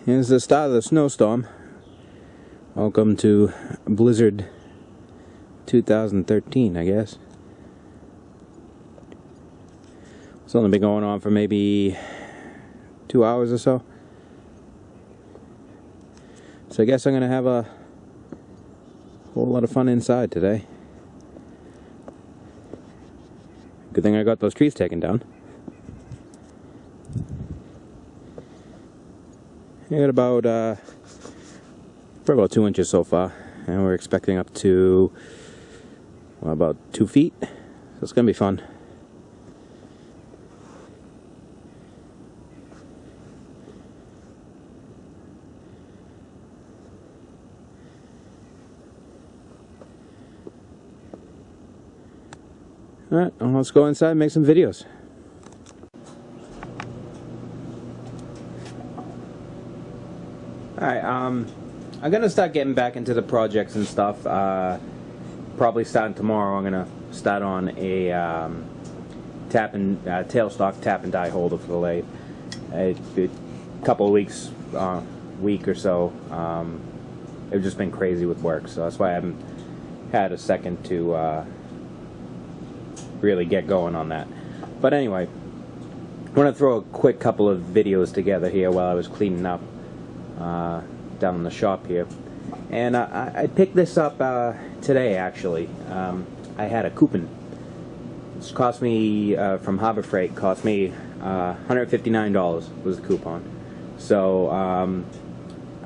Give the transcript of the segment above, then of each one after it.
Here's the start of the snowstorm. Welcome to Blizzard 2013, I guess. It's only been going on for maybe 2 hours or so. So I guess I'm gonna have a whole lot of fun inside today. Good thing I got those trees taken down. I got about for about 2 inches so far, and we're expecting up to about 2 feet. So it's gonna be fun. Alright, let's go inside and make some videos. Alright, I'm gonna start getting back into the projects and stuff. Probably starting tomorrow. I'm gonna start on a tailstock tap and die holder for the lathe. A couple of weeks, week or so. It's just been crazy with work, so that's why I haven't had a second to really get going on that. But anyway, I'm gonna throw a quick couple of videos together here while I was cleaning up down in the shop here, and I picked this up today actually. I had a coupon. This cost me from Harbor Freight. Cost me $159 was the coupon. So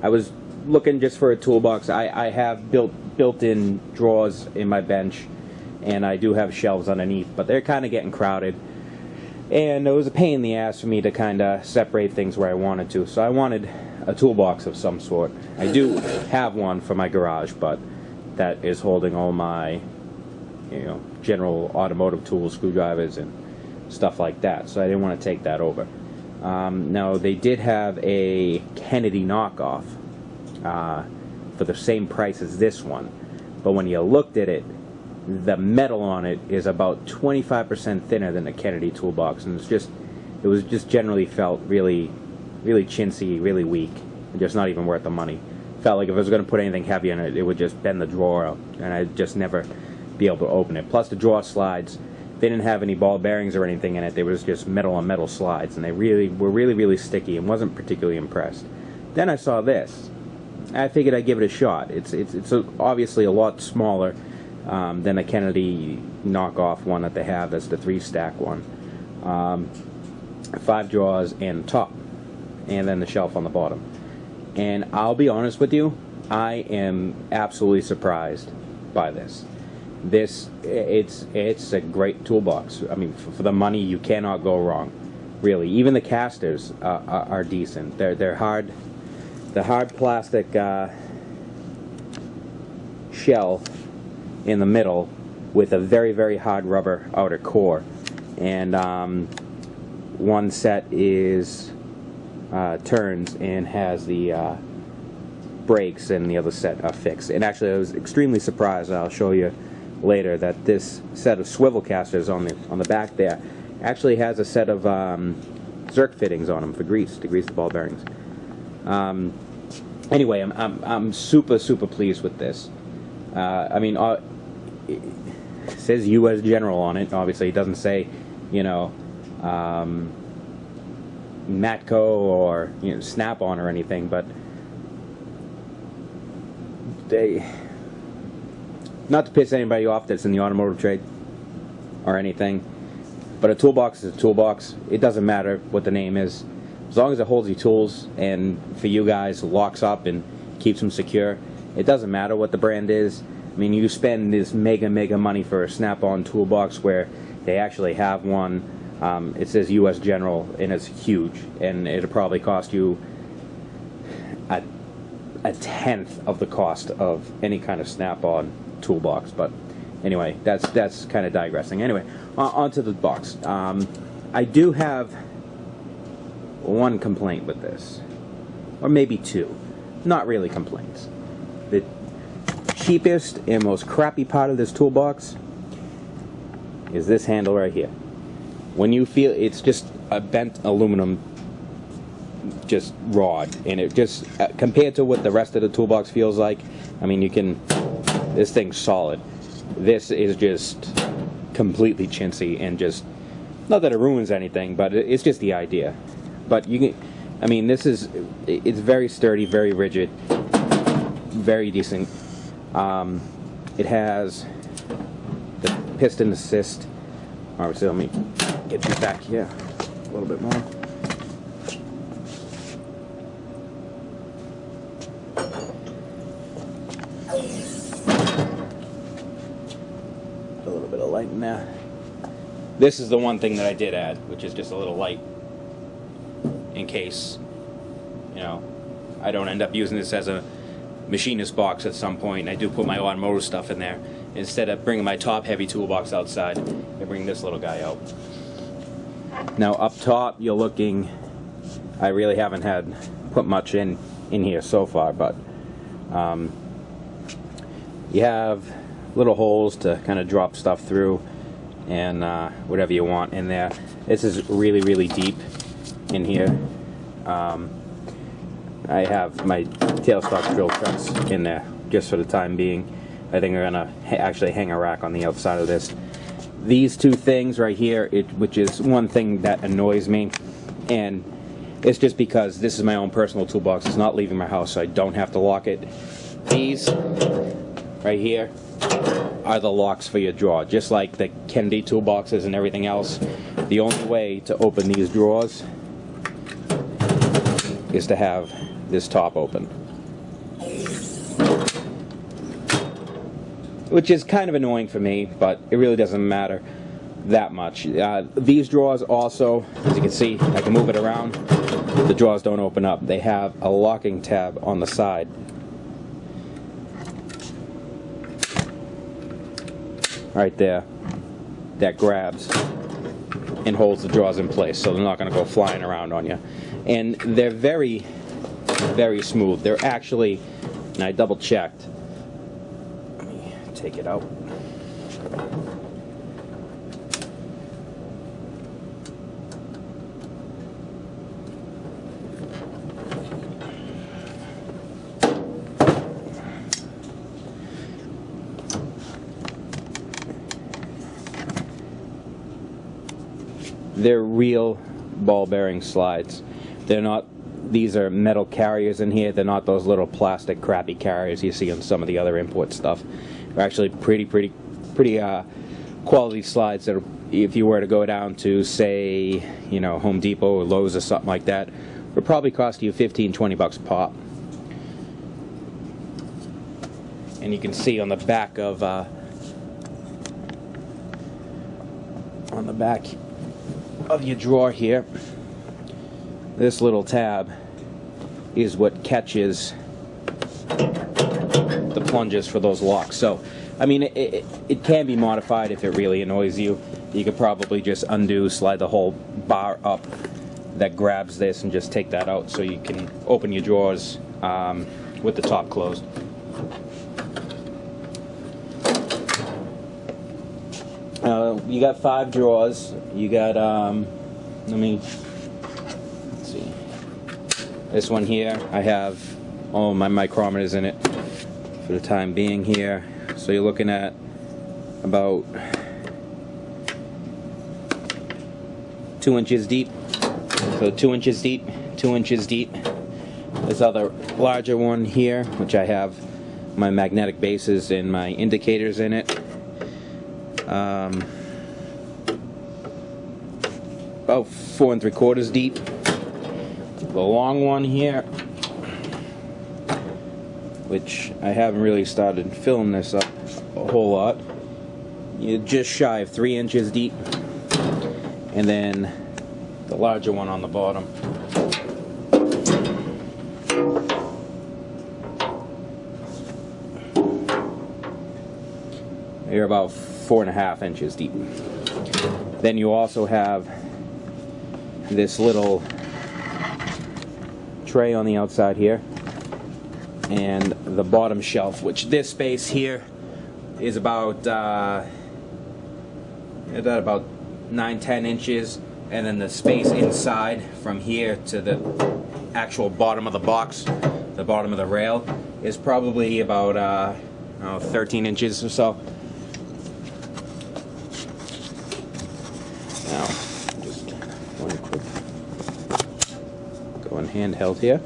I was looking just for a toolbox. I have built-in drawers in my bench, and I do have shelves underneath, but they're kind of getting crowded. And it was a pain in the ass for me to kind of separate things where I wanted to. So I wanted a toolbox of some sort. I do have one for my garage, but that is holding all my, general automotive tools, screwdrivers, and stuff like that. So I didn't want to take that over. Now they did have a Kennedy knockoff for the same price as this one, but when you looked at it, the metal on it is about 25% thinner than the Kennedy toolbox, and it was just generally felt really chintzy, really weak, and just not even worth the money. Felt like if I was going to put anything heavy in it, it would just bend the drawer out, and I'd just never be able to open it. Plus the drawer slides, they didn't have any ball bearings or anything in it. They was just metal on metal slides, and they were really sticky, and wasn't particularly impressed. Then I saw this. I figured I'd give it a shot. It's obviously a lot smaller than the Kennedy knockoff one that they have. That's the 3-stack one. 5 drawers and top, and then the shelf on the bottom. And I'll be honest with you, I am absolutely surprised by this. It's a great toolbox. I mean, for the money, you cannot go wrong. Really, even the casters are decent. They're hard. The hard plastic shell in the middle with a very hard rubber outer core, and one set is turns and has the brakes, and the other set are fixed. And actually I was extremely surprised, I'll show you later, that this set of swivel casters on the back there actually has a set of Zerk fittings on them for grease, to grease the ball bearings. Anyway, I'm super pleased with this. I mean, it says U.S. General on it. Obviously, it doesn't say, Matco or Snap-on or anything. But not to piss anybody off that's in the automotive trade or anything, but a toolbox is a toolbox. It doesn't matter what the name is, as long as it holds your tools, and for you guys locks up and keeps them secure. It doesn't matter what the brand is. I mean, you spend this mega money for a Snap-on toolbox where they actually have one. It says U.S. General, and it's huge, and it'll probably cost you a tenth of the cost of any kind of Snap-on toolbox. But anyway, that's kind of digressing. Anyway, onto the box. I do have one complaint with this, or maybe two. Not really complaints. The cheapest and most crappy part of this toolbox is this handle right here. When you feel it's just a bent aluminum just rod, and it just compared to what the rest of the toolbox feels like, I mean, this thing's solid. This is just completely chintzy, and just, not that it ruins anything, but it's just the idea. But you can, I mean, it's very sturdy, very rigid, very decent. It has the piston assist. Obviously, let me get you back here a little bit more. A little bit of light in there. This is the one thing that I did add, which is just a little light, in case, you know, I don't end up using this as a machinist box at some point. I do put my automotive stuff in there. Instead of bringing my top heavy toolbox outside, I bring this little guy out. Now up top, you're looking, I really haven't put much in here so far, but you have little holes to kind of drop stuff through, and whatever you want in there. This is really, really deep in here. I have my tailstock drill trucks in there just for the time being. I think I'm gonna actually hang a rack on the outside of this. These two things right here, which is one thing that annoys me, and it's just because this is my own personal toolbox. It's not leaving my house, so I don't have to lock it. These right here are the locks for your drawer, just like the Kennedy toolboxes and everything else. The only way to open these drawers is to have this top open, which is kind of annoying for me, but it really doesn't matter that much. These drawers also, as you can see, I can move it around. The drawers don't open up. They have a locking tab on the side. Right there, that grabs and holds the drawers in place, so they're not going to go flying around on you. And they're very, very smooth. They're actually, and I double checked, let me take it out. They're real ball bearing slides. They're not, these are metal carriers in here. They're not those little plastic crappy carriers you see on some of the other import stuff. They're actually pretty quality slides that, if you were to go down to, say, you know, Home Depot or Lowe's or something like that, would probably cost you 15-20 bucks a pop. And you can see on the back of your drawer here, this little tab is what catches the plunges for those locks. So, I mean, it can be modified if it really annoys you. You could probably just slide the whole bar up that grabs this and just take that out, so you can open your drawers with the top closed. You got 5 drawers. You got, let's see. This one here, I have all my micrometers in it for the time being here. So you're looking at about 2 inches deep. So 2 inches deep, 2 inches deep. This other larger one here, which I have my magnetic bases and my indicators in it. About 4 3/4 deep. The long one here, which I haven't really started filling this up a whole lot, you're just shy of 3 inches deep, and then the larger one on the bottom. You're about 4 1/2 inches deep. Then you also have this little tray on the outside here, and the bottom shelf, which this space here is about 9-10 inches and then the space inside from here to the actual bottom of the box, the bottom of the rail, is probably about 13 inches or so. Now, just one quick going handheld here.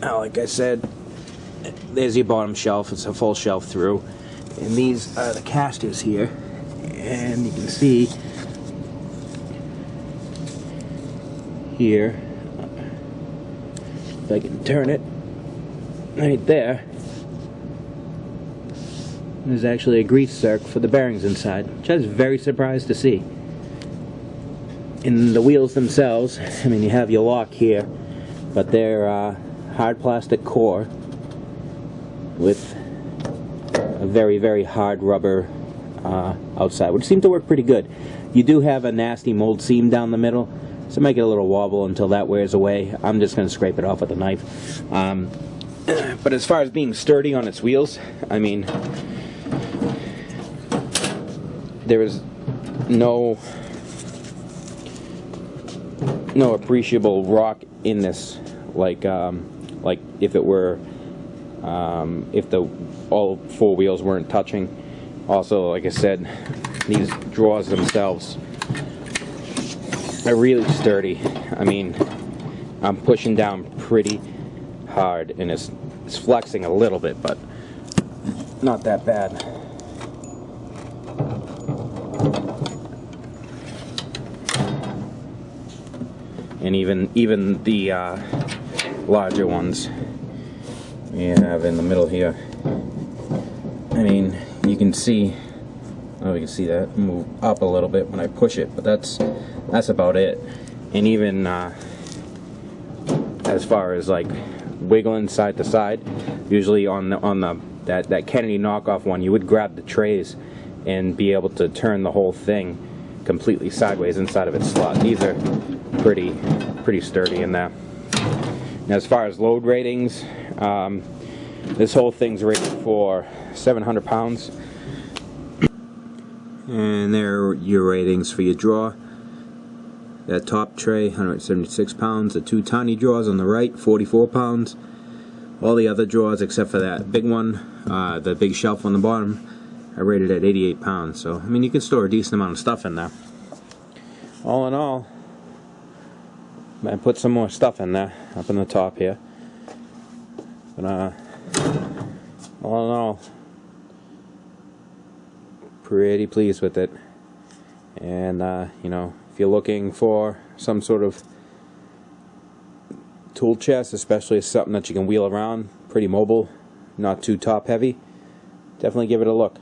Now, like I said, there's your bottom shelf. It's a full shelf through, and these are the casters here, and you can see here, if I can turn it, right there, there's actually a grease zerk for the bearings inside, which I was very surprised to see. In the wheels themselves, I mean, you have your lock here, but they're hard plastic core with a very, very hard rubber outside, which seemed to work pretty good. You do have a nasty mold seam down the middle, so it might get a little wobble until that wears away. I'm just going to scrape it off with a knife. But as far as being sturdy on its wheels, I mean, there is no appreciable rock in this, like if it were, if all four wheels weren't touching. Also, like I said, these drawers themselves are really sturdy. I mean, I'm pushing down pretty hard, and it's flexing a little bit, but not that bad. And even the larger ones we have in the middle here, I mean, you can see, oh, you can see that move up a little bit when I push it, but that's about it. And even as far as like wiggling side to side, usually on that Kennedy knockoff one, you would grab the trays and be able to turn the whole thing completely sideways inside of its slot. These are pretty sturdy in there. Now, as far as load ratings, this whole thing's rated for 700 pounds. And there are your ratings for your drawer. That top tray, 176 pounds. The two tiny drawers on the right, 44 pounds. All the other drawers, except for that big one, the big shelf on the bottom, are rated at 88 pounds. So, I mean, you can store a decent amount of stuff in there. All in all, I put some more stuff in there, up in the top here. But, all in all, pretty pleased with it. And, you know, if you're looking for some sort of tool chest, especially something that you can wheel around, pretty mobile, not too top heavy, definitely give it a look.